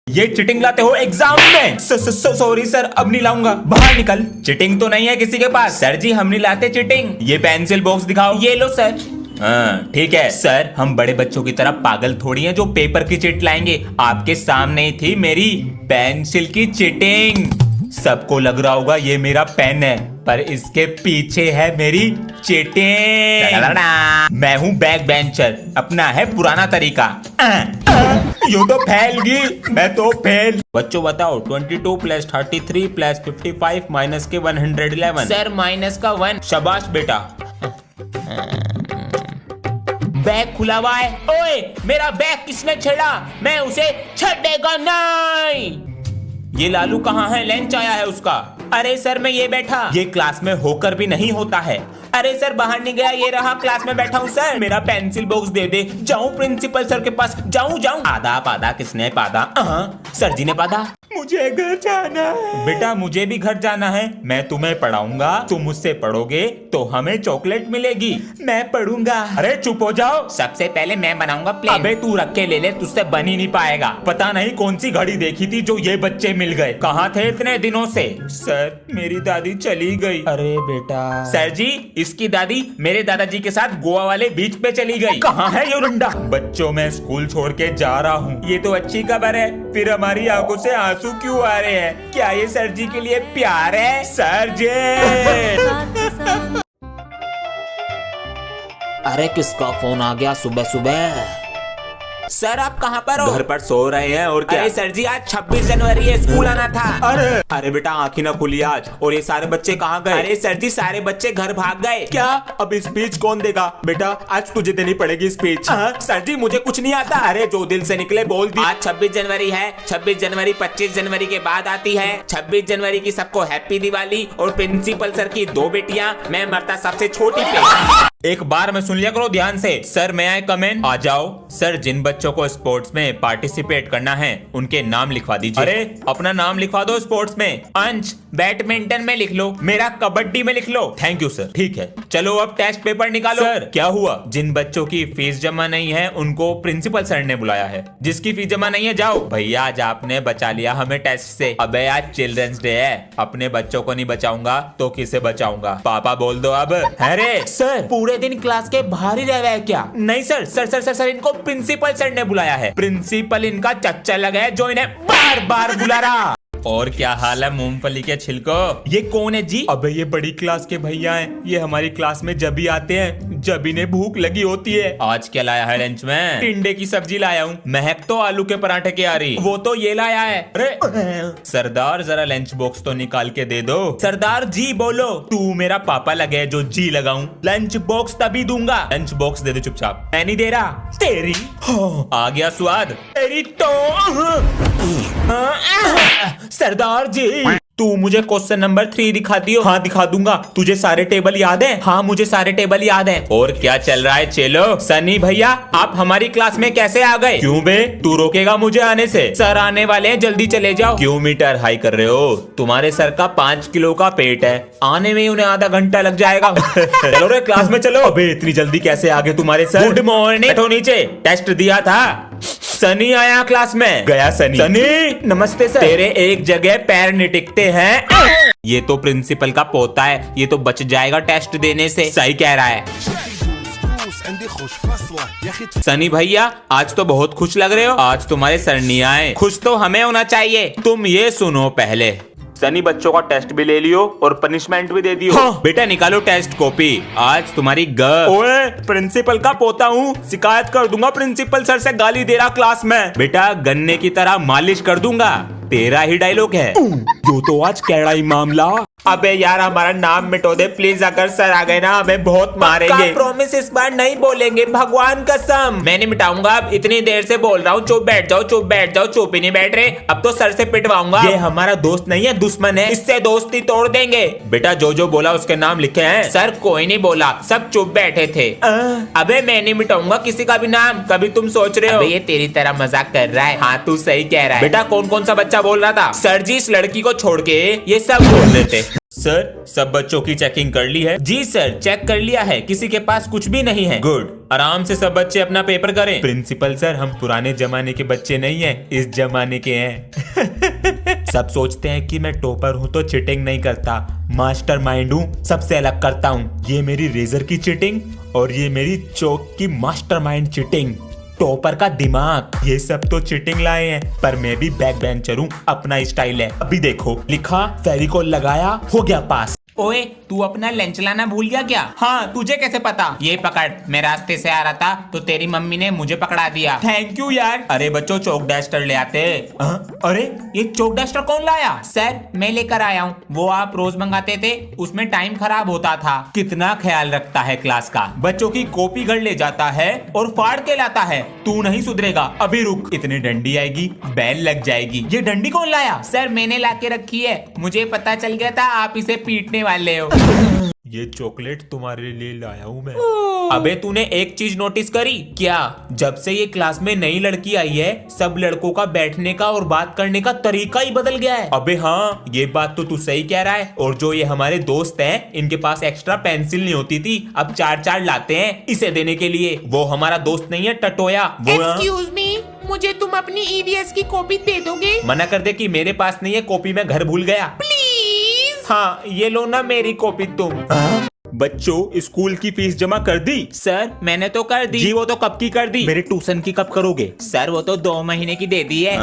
ये चिटिंग लाते हो एग्जाम में? सॉरी सर, अब नहीं लाऊंगा। बाहर निकल। चिटिंग तो नहीं है किसी के पास। सर जी हम नहीं लाते चिटिंग। ये पेंसिल बॉक्स दिखाओ। ये लो सर। हाँ ठीक है सर, हम बड़े बच्चों की तरह पागल थोड़ी हैं जो पेपर की चिट लाएंगे। आपके सामने ही थी मेरी पेंसिल की चिटिंग। सबको लग रहा होगा ये मेरा पेन है, पर इसके पीछे है मेरी चिटिंग। मैं हूँ बैक बेंचर, अपना है पुराना तरीका। यो तो फैल गई, मैं तो फेल। बच्चों बताओ 22 प्लस 33 प्लस 55 माइनस के 111। सर माइनस का 1। शाबाश बेटा। बैग खुला हुआ है। ओए मेरा बैग किसने छेड़ा? मैं उसे छेड़ेगा नहीं। ये लालू कहाँ है? लंच आया है उसका। अरे सर मैं ये बैठा। ये क्लास में होकर भी नहीं होता है। अरे सर बाहर नहीं गया, ये रहा क्लास में बैठा हूँ। सर मेरा पेंसिल बॉक्स दे दे। जाऊं प्रिंसिपल सर के पास? जाऊं। आधा पादा किसने पादा? सर जी ने पादा। मुझे घर जाना है। बेटा मुझे भी घर जाना है। मैं तुम्हें पढ़ाऊंगा, तुम मुझसे पढ़ोगे तो हमें चॉकलेट मिलेगी। मैं पढ़ूंगा। अरे चुप हो जाओ। सबसे पहले मैं बनाऊंगा प्लेन। अबे तू रख के ले ले, तुझसे बन ही नहीं पाएगा। पता नहीं कौन सी घड़ी देखी थी जो ये बच्चे मिल गए। कहाँ थे इतने दिनों से? सर मेरी दादी चली गई। अरे बेटा। सर जी इसकी दादी मेरे दादाजी के साथ गोवा वाले बीच पे चली गई। कहाँ है ये रुंडा? बच्चों मैं स्कूल छोड़ के जा रहा हूँ। ये तो अच्छी खबर है, फिर हमारी आंखों से आंसू क्यों आ रहे हैं? क्या ये सर जी के लिए प्यार है? सर जी। अरे किसका फोन आ गया सुबह सुबह? सर आप कहाँ पर हो? घर पर सो रहे हैं और क्या? अरे सर जी आज 26 जनवरी है, स्कूल आना था। अरे बेटा आंखें ना खुली आज। और ये सारे बच्चे कहाँ गए? अरे सर जी सारे बच्चे घर भाग गए। क्या? अब स्पीच कौन देगा? बेटा आज तुझे देनी पड़ेगी स्पीच। सर जी मुझे कुछ नहीं आता। अरे जो दिल से निकले बोल दी। आज 26 जनवरी है। 26 जनवरी 25 जनवरी के बाद आती है। 26 जनवरी की सबको हैप्पी दिवाली। और प्रिंसिपल सर की 2 बेटियां, मैं मरता सबसे छोटी पे। एक बार में सुन लिया करो ध्यान से। सर मैं आए कमेंट। आ जाओ। सर जिन बच्चों को स्पोर्ट्स में पार्टिसिपेट करना है उनके नाम लिखवा दीजिए। अरे अपना नाम लिखवा दो स्पोर्ट्स में। अंश बैडमिंटन में लिख लो, मेरा कबड्डी में लिख लो। Thank you sir. ठीक है चलो अब टेस्ट पेपर निकालो। सर क्या हुआ? जिन बच्चों की फीस जमा नहीं है उनको प्रिंसिपल सर ने बुलाया है। जिसकी फीस जमा नहीं है जाओ। भैया आज आपने बचा लिया हमें टेस्ट से। अबे आज चिल्ड्रंस डे है, अपने बच्चों को नहीं बचाऊंगा तो किसे बचाऊंगा? पापा बोल दो अब। अरे सर पूरे दिन क्लास के बाहर ही रह रहे हैं क्या? नहीं sir sir sir sir sir इनको प्रिंसिपल सर ने बुलाया है। प्रिंसिपल इनका चच्चा लगा है जो इन्हें बार बार बुला रहा। और क्या हाल है मूंगफली के छिलको? ये कौन है जी? अबे ये बड़ी क्लास के भैया हैं। ये हमारी क्लास में जब भी आते हैं जब इन्हें भूख लगी होती है। आज क्या लाया है लंच में? टिंडे की सब्जी लाया हूँ। महक तो आलू के पराठे की आ रही। वो तो ये लाया है। अरे सरदार जरा लंच बॉक्स तो निकाल के दे दो। सरदार जी बोलो। तू मेरा पापा लगे जो जी लगाऊं। लंच बॉक्स तभी दूंगा। लंच बॉक्स दे दो चुपचाप। मैं नहीं दे रहा। तेरी आ गया स्वाद। तेरी तो सरदार जी तू मुझे क्वेश्चन नंबर 3 दिखा दियो। हाँ दिखा दूंगा। तुझे सारे टेबल याद है? हाँ मुझे सारे टेबल याद है। और क्या चल रहा है चलो? सनी भैया आप हमारी क्लास में कैसे आ गए? क्यों बे तू रोकेगा मुझे आने से? सर आने वाले हैं जल्दी चले जाओ। क्यों मीटर हाई कर रहे हो? तुम्हारे सर का 5 किलो का पेट है, आने में उन्हें आधा घंटा लग जाएगा। चलो रे क्लास में चलो। अबे इतनी जल्दी कैसे आ गए तुम्हारे सर? Good morning. बैठो नीचे। टेस्ट दिया था। सनी आया क्लास में। गया सनी। सनी नमस्ते सर। तेरे एक जगह पैर नहीं टिकते हैं। ये तो प्रिंसिपल का पोता है, ये तो बच जाएगा टेस्ट देने से। सही कह रहा है। सनी भैया आज तो बहुत खुश लग रहे हो। आज तुम्हारे सर नहीं आए। खुश तो हमें होना चाहिए। तुम ये सुनो पहले। सनी बच्चों का टेस्ट भी ले लियो और पनिशमेंट भी दे दियो। हाँ। बेटा निकालो टेस्ट कॉपी। आज तुम्हारी ओए प्रिंसिपल का पोता हूँ, शिकायत कर दूंगा प्रिंसिपल सर से। गाली दे रहा क्लास में। बेटा गन्ने की तरह मालिश कर दूंगा। तेरा ही डायलॉग है। जो तो आज कैड़ा ही मामला। अबे यार हमारा नाम मिटो दे प्लीज। अगर सर आ गए ना हमें बहुत मारेंगे। प्रॉमिस इस बार नहीं बोलेंगे, भगवान कसम। मैं नहीं मिटाऊंगा। अब इतनी देर से बोल रहा हूँ चुप बैठ जाओ, चुप बैठ जाओ। चुप ही नहीं बैठ रहे। अब तो सर से पिटवाऊंगा। ये हमारा दोस्त नहीं है दुश्मन है, इससे दोस्ती तोड़ देंगे। बेटा जो जो बोला उसके नाम लिखे हैं। सर कोई नहीं बोला, सब चुप बैठे थे। अबे मैं नहीं मिटाऊंगा किसी का भी नाम। कभी तुम सोच रहे हो ये तेरी तरह मजाक कर रहा है। हाँ तू सही कह रहा है। बेटा कौन कौन सा बच्चा बोल रहा था? सर जी इस लड़की को छोड़ के ये सब बोल रहे थे। सर सब बच्चों की चेकिंग कर ली है? जी सर चेक कर लिया है, किसी के पास कुछ भी नहीं है। गुड, आराम से सब बच्चे अपना पेपर करें। प्रिंसिपल सर हम पुराने जमाने के बच्चे नहीं हैं, इस जमाने के हैं। सब सोचते हैं कि मैं टॉपर हूँ तो चीटिंग नहीं करता, मास्टरमाइंड हूँ, सबसे अलग करता हूँ। ये मेरी रेजर की चीटिंग और ये मेरी चौक की मास्टरमाइंड चीटिंग। टॉपर का दिमाग, ये सब तो चीटिंग लाए हैं, पर मैं भी बैक बेंचर हूँ, अपना स्टाइल है। अभी देखो, लिखा फेविकोल लगाया, हो गया पास। ओए तू अपना लंच लाना भूल गया क्या? हाँ तुझे कैसे पता? ये पकड़, मैं रास्ते से आ रहा था तो तेरी मम्मी ने मुझे पकड़ा दिया। थैंक यू यार। अरे बच्चों चौक डस्टर ले आते। अरे ये चौक डस्टर कौन लाया? सर मैं लेकर आया हूँ, वो आप रोज मंगाते थे, उसमें टाइम खराब होता था। कितना ख्याल रखता है क्लास का, बच्चों की कॉपी घर ले जाता है और फाड़ के लाता है। तू नहीं सुधरेगा, अभी रुक, इतनी डंडी आएगी बैल लग जाएगी। ये डंडी कौन लाया? सर मैंने लाके रखी है, मुझे पता चल गया था आप इसे पीटने वाले हो। ये चॉकलेट तुम्हारे लिए लाया हूँ मैं। अबे तूने एक चीज नोटिस करी क्या? जब से ये क्लास में नई लड़की आई है, सब लड़कों का बैठने का और बात करने का तरीका ही बदल गया है। अबे हाँ ये बात तो तू सही कह रहा है। और जो ये हमारे दोस्त हैं, इनके पास एक्स्ट्रा पेंसिल नहीं होती थी, अब 4-4 लाते हैं इसे देने के लिए। वो हमारा दोस्त नहीं है टटोया। एक्सक्यूज मी, मुझे तुम अपनी ईवीएस की कॉपी दे दोगे? मना कर दे कि मेरे पास नहीं है, कॉपी मैं घर भूल गया। प्लीज। हाँ ये लो ना मेरी कॉपी तुम। बच्चों स्कूल की फीस जमा कर दी? सर मैंने तो कर दी। जी वो तो कब की कर दी? मेरे ट्यूशन की कब करोगे? सर वो तो 2 महीने की दे दी है।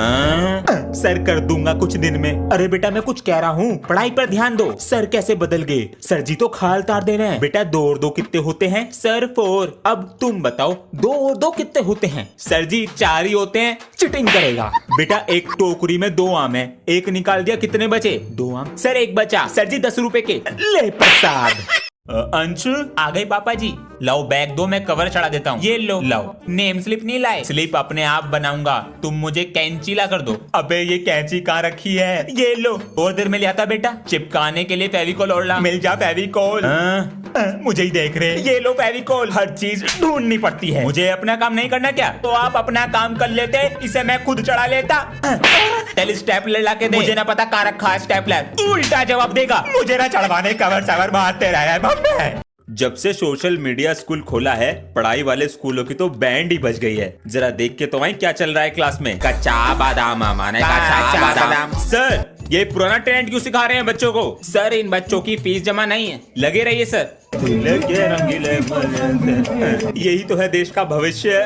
सर कर दूंगा कुछ दिन में। अरे बेटा मैं कुछ कह रहा हूँ, पढ़ाई पर ध्यान दो। सर कैसे बदल गए? सर जी तो खाल तार दे रहे हैं। बेटा 2 और 2 कितने होते हैं? सर 4। अब तुम बताओ 2 और 2 कितने होते हैं? सर जी 4 ही होते हैं। चिटिंग करेगा बेटा एक टोकरी में 2 आम है, एक निकाल दिया, कितने बचे? 2 आम। सर एक बचा। सर जी 10 रुपए के। ले प्रसाद। अंश आ गई पापा जी। लाओ बैग दो, मैं कवर चढ़ा देता हूँ। ये लो। लाओ नेम स्लिप नहीं लाए? स्लिप अपने आप बनाऊंगा, तुम मुझे कैंची ला कर दो। अबे ये कैंची कहाँ रखी है? ये लो। और देर में ले आता बेटा, चिपकाने के लिए फेविकोल और ला। मिल जा फेविकोल। मुझे ही देख रहे। ये लो फेविकोल। हर चीज ढूंढनी पड़ती है। मुझे अपना काम नहीं करना क्या? तो आप अपना काम कर लेते, इसे मैं खुद चढ़ा लेता। चल स्टेपलर ला के दे। मुझे ना पता कहाँ रखा है स्टेपलर। उल्टा जवाब देगा। मुझे ना चढ़वाने कवर सवर मारते रहा है। जब से सोशल मीडिया स्कूल खोला है, पढ़ाई वाले स्कूलों की तो बैंड ही बज गई है। जरा देख के तो भाई क्या चल रहा है क्लास में। कच्चा बादाम माने कच्चा बादाम। सर ये पुराना ट्रेंड क्यों सिखा रहे हैं बच्चों को? सर इन बच्चों की फीस जमा नहीं है, लगे रहिए सर। यही तो है देश का भविष्य।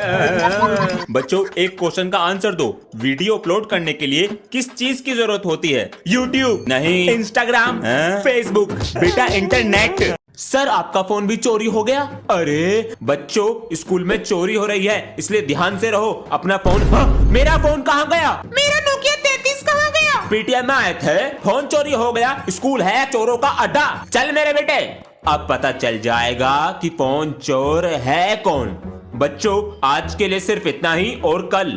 बच्चों एक क्वेश्चन का आंसर दो। वीडियो अपलोड करने के लिए किस चीज की जरूरत होती है? यूट्यूब नहीं, इंस्टाग्राम, फेसबुक। बेटा इंटरनेट। सर आपका फोन भी चोरी हो गया? अरे बच्चों स्कूल में चोरी हो रही है, इसलिए ध्यान से रहो। अपना फोन। मेरा फोन कहाँ गया? मेरा नोकिया 33 कहाँ गया? पीटीएम में आए थे, फोन चोरी हो गया। स्कूल है चोरों का अड्डा। चल मेरे बेटे, अब पता चल जाएगा कि फोन चोर है कौन। बच्चों आज के लिए सिर्फ इतना ही, और कल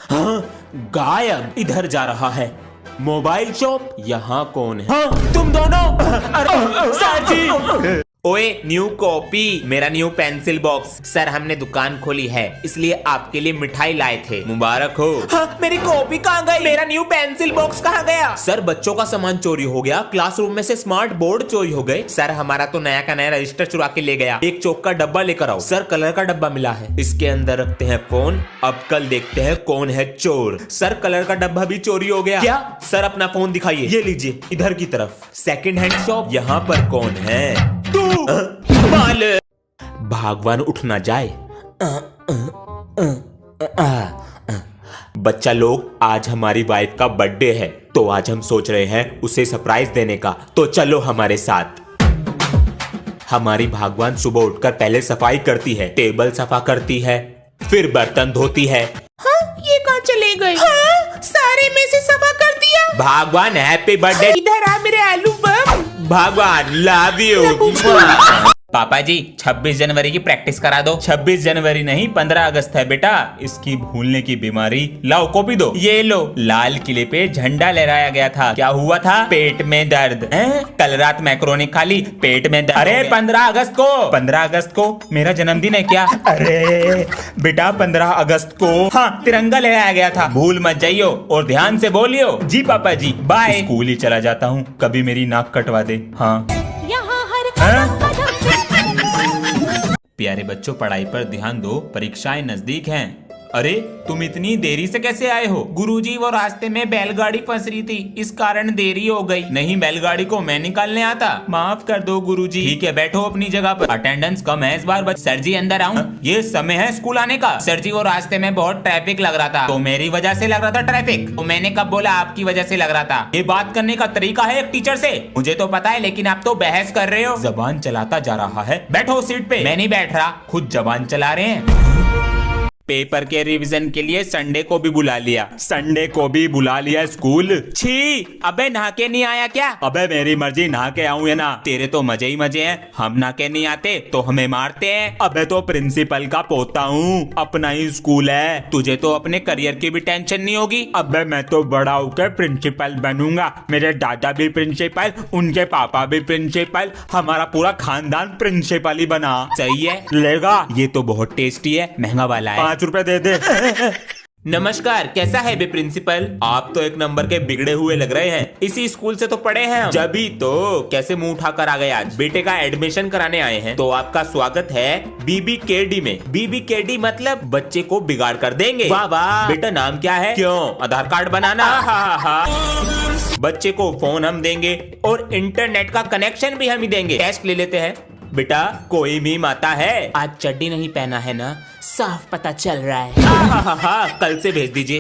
गायब इधर जा रहा है। मोबाइल शॉप यहाँ कौन है? तुम दोनों। अरे सर जी। ओए न्यू कॉपी, मेरा न्यू पेंसिल बॉक्स। सर हमने दुकान खोली है, इसलिए आपके लिए मिठाई लाए थे। मुबारक हो। मेरी कॉपी कहाँ गई? मेरा न्यू पेंसिल बॉक्स कहाँ गया? सर बच्चों का सामान चोरी हो गया, क्लासरूम में से स्मार्ट बोर्ड चोरी हो गए। सर हमारा तो नया का नया रजिस्टर चुरा के ले गया। एक चौक का डब्बा लेकर आओ। सर कलर का डब्बा मिला है, इसके अंदर रखते हैं फोन। अब कल देखते हैं कौन है चोर। सर कलर का डब्बा भी चोरी हो गया। क्या? सर अपना फोन दिखाइए। ये लीजिए, इधर की तरफ। सेकंड हैंड शॉप, यहाँ पर कौन है? तू। भगवान उठ ना जाए। बच्चा लोग आज हमारी वाइफ का बर्थडे है, तो आज हम सोच रहे हैं उसे सरप्राइज देने का, तो चलो हमारे साथ। हमारी भगवान सुबह उठकर पहले सफाई करती है, टेबल सफा करती है, फिर बर्तन धोती है। ये कहाँ चले गए? सारे में से सफा कर दिया। भगवान हैप्पी बर्थडे। इधर आ मेरे आलू बम। भगवान लव यू। पापा जी 26 जनवरी की प्रैक्टिस करा दो। 26 जनवरी नहीं 15 अगस्त है बेटा, इसकी भूलने की बीमारी। लाओ कॉपी दो। ये लो। लाल किले पे झंडा लहराया गया था, क्या हुआ था? पेट में दर्द। कल रात मैक्रोनी खा ली, पेट में दर्द। अरे 15 अगस्त को, 15 अगस्त को मेरा जन्मदिन है क्या? अरे बेटा 15 अगस्त को तिरंगा लहराया गया था। भूल मत जाइयो और ध्यान से बोलियो। जी पापा जी, बाय। स्कूल ही चला जाता हूँ, कभी मेरी नाक कटवा दे। हाँ प्यारे बच्चों, पढ़ाई पर ध्यान दो, परीक्षाएं नजदीक हैं। अरे तुम इतनी देरी से कैसे आए हो? गुरुजी, वो रास्ते में बैलगाड़ी फंस रही थी, इस कारण देरी हो गई। नहीं, बैलगाड़ी को मैं निकालने आता। माफ कर दो गुरुजी। ठीक है, बैठो अपनी जगह पर। अटेंडेंस कम है इस बार। सर जी अंदर आऊं? ये समय है स्कूल आने का। सर जी, वो रास्ते में बहुत ट्रैफिक लग रहा था। तो मेरी वजह से लग रहा था ट्रैफिक? तो मैंने कब बोला आपकी वजह से लग रहा था? ये बात करने का तरीका है एक टीचर से? मुझे तो पता है, लेकिन आप तो बहस कर रहे हो। जबान चलाता जा रहा है। बैठो सीट पे। मैं नहीं बैठ रहा, खुद जबान चला रहे हैं। पेपर के रिवीजन के लिए संडे को भी बुला लिया। संडे को भी बुला लिया स्कूल। छी, अबे नहा के नहीं आया क्या? अबे मेरी मर्जी, नहा के आऊं या ना। तेरे तो मजे ही मजे हैं। हम नहा के नहीं आते तो हमें मारते हैं। अबे तो प्रिंसिपल का पोता हूँ, अपना ही स्कूल है। तुझे तो अपने करियर की भी टेंशन नहीं होगी। अबे मैं तो बड़ा होकर प्रिंसिपल बनूंगा। मेरे दादा भी प्रिंसिपल, उनके पापा भी प्रिंसिपल, हमारा पूरा खानदान प्रिंसिपल ही बना। सही है, लेगा? ये तो बहुत टेस्टी है, महंगा वाला है। 5 रुपए दे दे। नमस्कार, कैसा है बे प्रिंसिपल? आप तो एक नंबर के बिगड़े हुए लग रहे हैं। इसी स्कूल से तो पढ़े हैं हम। जभी तो कैसे मुंह उठाकर आ गए आज? बेटे का एडमिशन कराने आए हैं, तो आपका स्वागत है BBKD में। BBKD मतलब बच्चे को बिगाड़ कर देंगे। वाह वाह। बेटा नाम क्या है? क्यों, आधार कार्ड बनाना? बच्चे को फोन हम देंगे और इंटरनेट का कनेक्शन भी हम ही देंगे। टेस्ट ले लेते हैं। बेटा कोई मीम आता है? आज चड्डी नहीं पहना है ना, साफ पता चल रहा है। कल से भेज दीजिए।